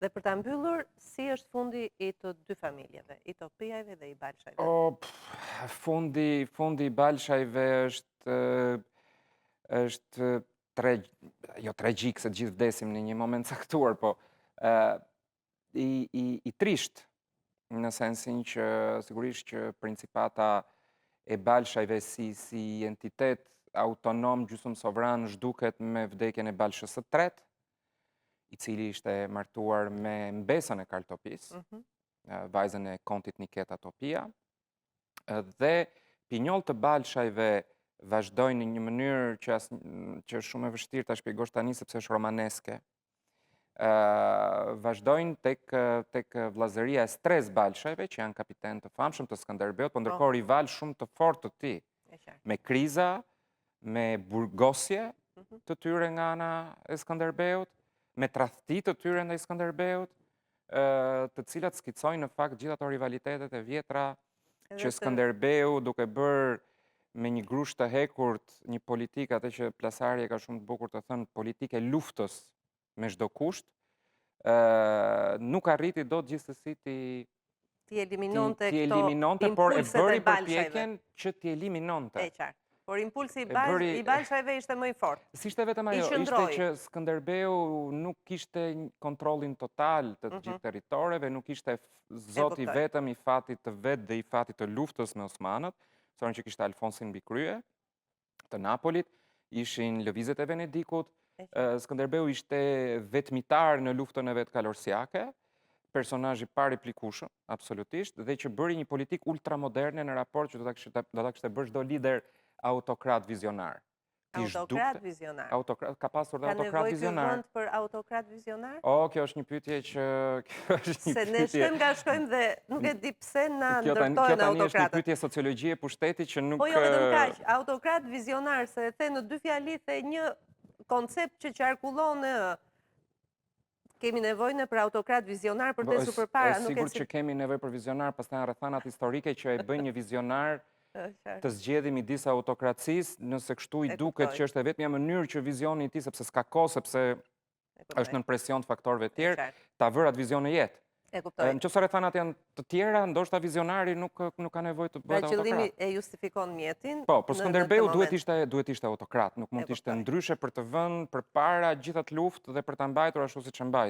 Dhe për ta mbyllur, si është fundi i të dy familjeve, i Topijajve dhe i Balshajve? Fundi i Balshajve është jo tragjik se gjithë vdesim në një moment caktuar, po i trisht, në sensin që sigurisht që Principata e Balshajve si entitet autonom gjysmë sovran zhduket me vdekjen e Balshës së tretë, i cili ishte martuar me mbesën e Kartopis, vajzën e kontit Niketa Topia, dhe pinjoll të Balshajve vazhdojnë në një mënyrë që është shumë e vështirë ta shpjegosh tani sepse është romaneske. Vazhdojnë tek vllazëria e Stres Balshajve, që janë kapiten të famshëm të Skënderbeut, por ndërkohë rival shumë të fortë të tij, me kriza, me burgosje të tyre nga ana e Skënderbeut, me tradhti të tyre ndaj Skënderbeut, të cilat skicojnë në fakt gjithë ato rivalitetet e vjetra që Skënderbeu duke bërë me një grusht të hekurt një politikë, atë që Plasari e ka shumë të bukur të thënë, politike luftës me çdo kusht, nuk arriti dot gjithsesi ti eliminonte këto eliminonte, por e impulset bëri e Balshajve. përpjekjen që t'i eliminonte. E qartë. Por impulsi i Balshajve ishte më i fortë. S'ishte vetëm ajo, ishte që Skënderbeu nuk kishte kontrollin total të gjithë territoreve, nuk ishte zoti vetëm i fatit të vet dhe i fatit të luftës me osmanët, thonë që kishte Alfonsin mbi krye, të Napolit, ishin lëvizjet e Venedikut, Skënderbeu ishte vetmitar në luftën e vet kalorsiake, personazh i pareplikueshëm, absolutisht, dhe që bëri një politikë ultramoderne në raport që do ta kishte bërë çdo lider autokrat vizionar. Autokrat vizionar. Ka pasur dhe autokrat vizionar. Ka nevojë vend për autokrat vizionar? Kjo është një pyetje që Se ne shkojmë nga shkojmë dhe nuk e di pse na ndërtojnë autokratët. Kjo tani është një autokratët. pyetje sociologjie e pushtetit që nuk... Po jo vetëm kaq, autokrat vizionar, se e the në dy fjali the një koncept që qarkullon kemi nevojë për autokrat vizionar për të ecur përpara. Është sigurt që kemi nevojë për vizionar, pastaj rrethanat historike që e bëjnë një vizionar të zgjedhë midis autokracisë, nëse kështu i duket që është e vetmja mënyrë që vizioni i tij, sepse s'ka kohë, sepse është nën presion të faktorëve të tjerë, ta vërë atë vizion në jetë. Nëse rrethanat janë të tjera, ndoshta vizionari nuk ka nevojë të bëhet autokrat. Qëllimi e justifikon mjetin. Po, por Skënderbeu duhet ishte autokrat, nuk mund të ishte ndryshe për të vënë përpara gjithë atë luftë dhe për ta mbajtur ashtu siç e mbajti.